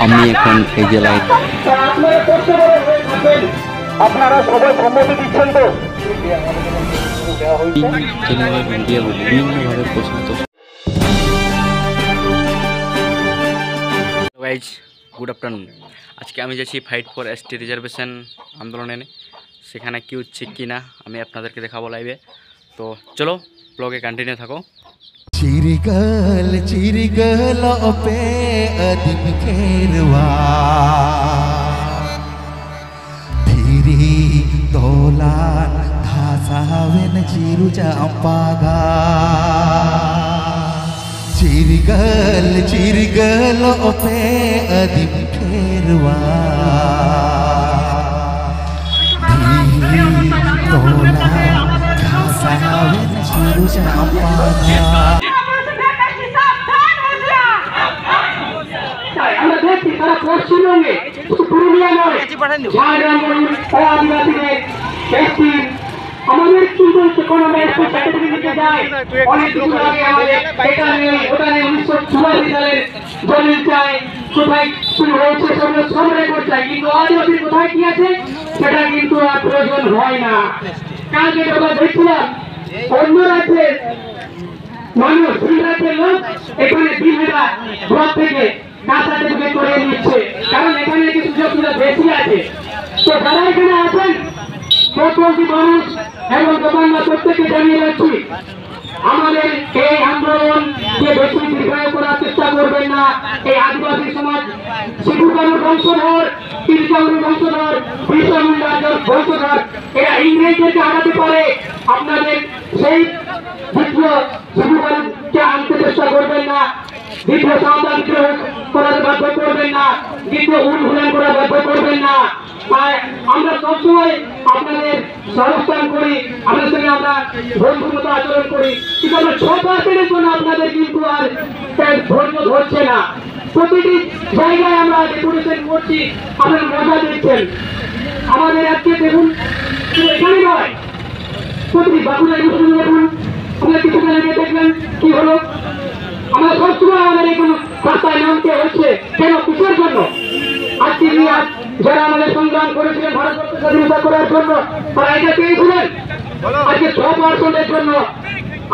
আমি এখন এই জেলায় আপনারা সবাই সম্মতি দিচ্ছেন তো? বিভিন্নভাবে প্রশ্নিত। Guys good afternoon. আজকে আমি যাচ্ছি ফাইট ফর এসটি রিজার্ভেশন আন্দোলনে, সেখানে কি হচ্ছে কি না আমি আপনাদেরকে দেখাবো লাইভে। তো চলো ব্লগে কন্টিনিউ থাকো। चिरगल पे अदिम खेरवा धीरे तोलान धासावेन चिरु चंपागा चिरगल पे अदिम खेरवा धीरे तोलान धासावेन चिरु चंपागा। তারা পশ্চিমবঙ্গে পুরুলিয়া নয় ঝাড়গ্রাম আদিবাসীদের আমাদের কি বলছে কোন সার্টিফিকেট দিতে যায় অনেক কিছু আগে আমাদের এটা নেই ওটা নেই 1944 সালের দলিল চাই কোথায় শুরু হয়েছে সব রেকর্ড চাই, কিন্তু আদিবাসীর কোথায় কি আছে সেটা কিন্তু আর প্রয়োজন হয় না। কালকে আমরা দেখছিলাম অন্য রাজ্যের মানুষ দুই রাজ্যের লোক এখানে বিহারা ব্লক থেকে সার্টিফিকেট করে নিচ্ছে, কারণ এখানে কিছু সুযোগ সুবিধা বেশি আছে। তো যারা এখানে আছেন প্রত্যেকটি মানুষ এবং দোকানদার প্রত্যেককে জানিয়ে যাচ্ছি আমাদের এই আন্দোলনকে বেশি দীর্ঘায়ু করার চেষ্টা করবেন না। এই আদিবাসী সমাজ শিবু কানুর বংশধর, তিলকানুর বংশধর, বিরসা মুন্ডার বংশধর, এরা ইংরেজদেরকে হারাতে পারে। আপনাদের সেই বিপ্লব শিবু কানুকে আনতে চেষ্টা করবেন না, দ্বিতীয় সাঁওতাল বিদ্রোহ করার বাধ্য করবেন না, দ্বিতীয় উন্মূলন করার বাধ্য করবেন না। আমরা সবসময় আপনাদের সহস্থান করি, আপনাদের সঙ্গে আমরা বন্ধুর মতো আচরণ করি, কিন্তু আমরা 6% জন্য আপনাদের কিন্তু আর ধৈর্য ধরছে না। প্রতিটি জায়গায় আমরা ডেপুটেশন করছি, আপনারা মজা দিচ্ছেন। আমাদের আজকে দেখুন এখানে নয়, প্রতিটি বাঁকুড়া ইউনিভার্সিটি দেখুন, আমরা কিছুদিন আগে দেখলেন কি হলো। আমরা সবসময় আমাদের এই কোনো রাস্তায় নামতে হচ্ছে কেন, কিসের জন্য? আজকে যারা আমাদের সংগ্রাম করেছিলেন ভারতবর্ষ স্বাধীনতা করার জন্য, তারা এটা পেয়েছিলেন আজকে 6% জন্য।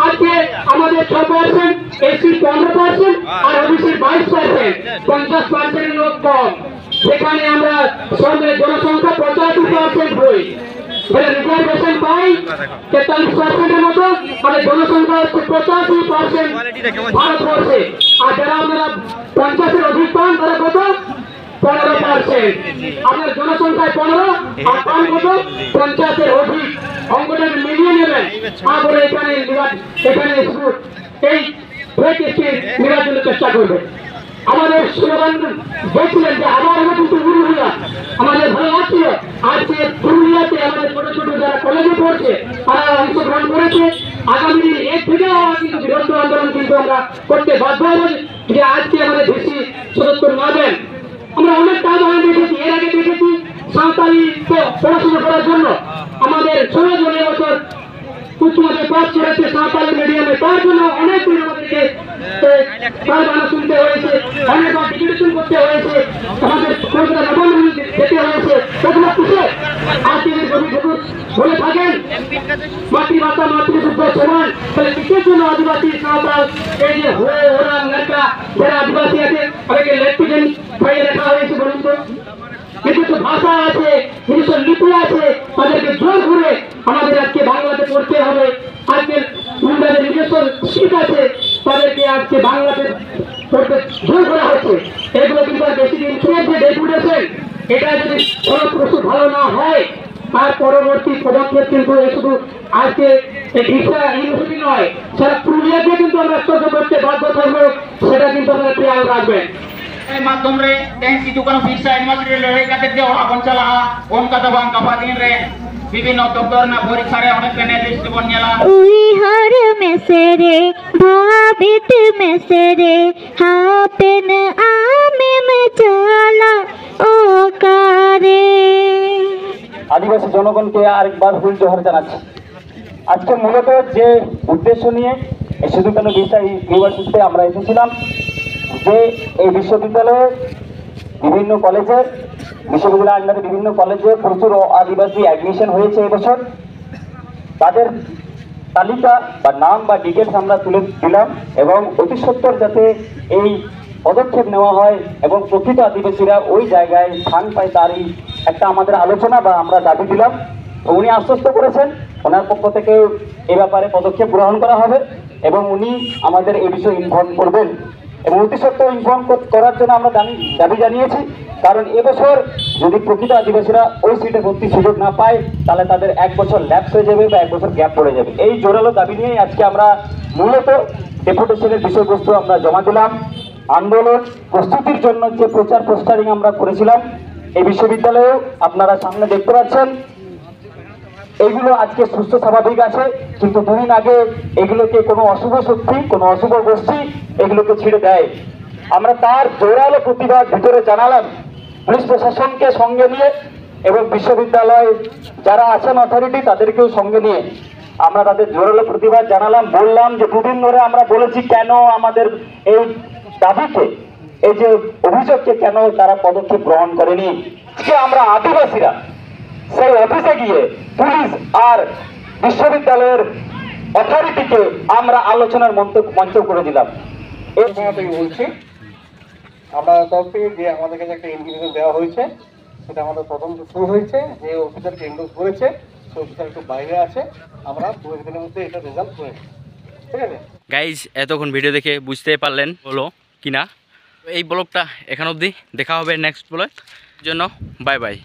আজকে আমাদের 6%, এসসি 15% আর ওবিসির 22%, 50% লোক কম। সেখানে আমরা জনসংখ্যা 85% হই, রিজার্ভেশন পাই 43% মতো, আমাদের জনসংখ্যা হচ্ছে 85% ভারতবর্ষে। আর যারা আমরা 50-এর অধিক পান তারা কত? 15%। আপনার জনসংখ্যায় 15 আর পান কত? 50-এর অধিক। অঙ্কটা মিলিয়ে নেবেন। তারপরে এখানে এই নির্বাচনের চেষ্টা করবে। আমাদের স্লোগান বলছিলেন যে আবার কিন্তু পুরুলিয়া আমাদের ভালো লাগছিল। আজকে পুরুলিয়াতে আমাদের ছোট ছোট যারা কলেজে পড়ছে তারা অংশগ্রহণ করেছে। আগামী দিন এর থেকেও কিন্তু বিরোধ আন্দোলন কিন্তু আমরা করতে বাধ্য হব, যে আজকে আমাদের বেশি সদস্য না দেন। আমরা অনেক আন্দোলন দেখেছি, এর আগে দেখেছি সাঁওতালি পড়াশোনা করার জন্য আমাদের 16 জন এবছর উচ্চ মাধ্যমিক পাস করেছে সাঁওতালি মিডিয়ামে, তার জন্য অনেক দিন আমাদেরকে শুনতে হয়েছে, অনেক ডিগ্রেশন করতে হয়েছে, আমাদের কলকাতা নবম যেতে হয়েছে। সেগুলো কিসে আজকে বলে থাকেন মাতৃভাষা মাতৃযুদ্ধ সমান, তাহলে কিসের জন্য আদিবাসী সাঁওতাল এই যে ওরা লেখা যারা আদিবাসী আছে তাদেরকে লেফটেন্যান্ট পাইয়ে লেখা হয়েছে বলুন তো? নিজস্ব ভাষা আছে, নিজস্ব লিপি আছে, তাদেরকে জোর করে আমাদের আজকে বাংলাতে পড়তে হবে। আজকে মুন্ডাদের নিজস্ব শীত আছে, তাদেরকে আজকে বাংলাতে পড়তে জোর করা হচ্ছে। এগুলো কিন্তু আর বেশি দিন যে ডেপুটেশন, এটা যদি ফলপ্রসূ ভালো না হয় তার পরবর্তী পদক্ষেপ কিন্তু শুধু আজকে ইউনিভার্সিটি নয়, সারা পুরুলিয়াকে কিন্তু আমরা স্তব্ধ করতে বাধ্য থাকবো। সেটা কিন্তু আপনারা খেয়াল রাখবেন। माध्यम रे तेंसी दुकान फिरसा यूनिवर्सिटी लड़ाई करते थे और अपन चला उनका दबाव कपा दिन रे विभिन्न दफ्तर ना परीक्षा रे अनेक ने लिस्ट बनियाला उई हर में से रे भाबित में से रे हापेन आमे में चला ओ कारे। आदिवासी जनगणকে আরেকবার হুল জোহার জানাচ্ছি। আজকে মূলত যে উদ্দেশ্য নিয়ে এই শুধু কেন বিষয় ইউনিভার্সিটিতে আমরা এসেছিলাম, যে এই বিশ্ববিদ্যালয়ে বিভিন্ন কলেজে, বিশ্ববিদ্যালয়ের আন্ডারে বিভিন্ন কলেজে প্রচুর আদিবাসী অ্যাডমিশন হয়েছে এবছর। তাদের তালিকা বা নাম বা ডিটেলস আমরা তুলে দিলাম এবং অতি সত্বর যাতে এই পদক্ষেপ নেওয়া হয় এবং প্রকৃত আদিবাসীরা ওই জায়গায় স্থান পায় তারই একটা আমাদের আলোচনা বা আমরা দাবি দিলাম। তো উনি আশ্বস্ত করেছেন ওনার পক্ষ থেকে এ ব্যাপারে পদক্ষেপ গ্রহণ করা হবে এবং উনি আমাদের এই বিষয়ে ইনফর্ম করবেন এবং অতি সত্ত্বর ইনফর্ম করার জন্য আমরা দাবি জানিয়েছি। কারণ এবছর যদি প্রকৃত আদিবাসীরা ওই সিটে ভর্তির সুযোগ না পায় তাহলে তাদের 1 বছর ল্যাপস হয়ে যাবে বা 1 বছর গ্যাপ পড়ে যাবে। এই জোরালো দাবি নিয়েই আজকে আমরা মূলত ডেপুটেশনের বিষয়বস্তু আমরা জমা দিলাম। আন্দোলন প্রস্তুতির জন্য যে প্রচার পোস্টারিং আমরা করেছিলাম এই বিশ্ববিদ্যালয়েও আপনারা সামনে দেখতে পাচ্ছেন, এগুলো আজকে সুস্থ স্বাভাবিক আছে, কিন্তু 2 দিন আগে এগুলোকে কোনো অশুভ শক্তি, কোনো অশুভ গোষ্ঠী এগুলোকে ছিঁড়ে দেয়। আমরা তার জোরালো প্রতিবাদ ভিতরে জানালাম পুলিশ প্রশাসনকে সঙ্গে নিয়ে এবং বিশ্ববিদ্যালয় যারা আছেন অথরিটি তাদেরকেও সঙ্গে নিয়ে আমরা তাদের জোরালো প্রতিবাদ জানালাম। বললাম যে 2 দিন ধরে আমরা বলেছি কেন আমাদের এই দাবিকে, এই যে অভিযোগকে কেন তারা পদক্ষেপ গ্রহণ করেনি। যে আমরা আদিবাসীরা সেই অফিসে গিয়ে পুলিশ আর বিশ্ববিদ্যালয়ের অথরিটিকে আমরা আলোচনার মঞ্চ করে দিলাম। এই সময় থেকে বলছি আমরা তরফ থেকে যে আমাদের কাছে একটা ইনভিটেশন দেওয়া হয়েছে, সেটা আমাদের তদন্ত শুরু হয়েছে। যে অফিসারকে এন্ডোর্স করেছে সেই অফিসার একটু বাইরে আছে, আমরা 2 দিনের মধ্যে এটা রেজাল্ট করে নেব, ঠিক আছে। গাইজ এতক্ষণ ভিডিও দেখে বুঝতে পারলেন হলো কিনা। এই ব্লগটা এখান অবধি, দেখা হবে নেক্সট ব্লগ জন্য। Bye bye.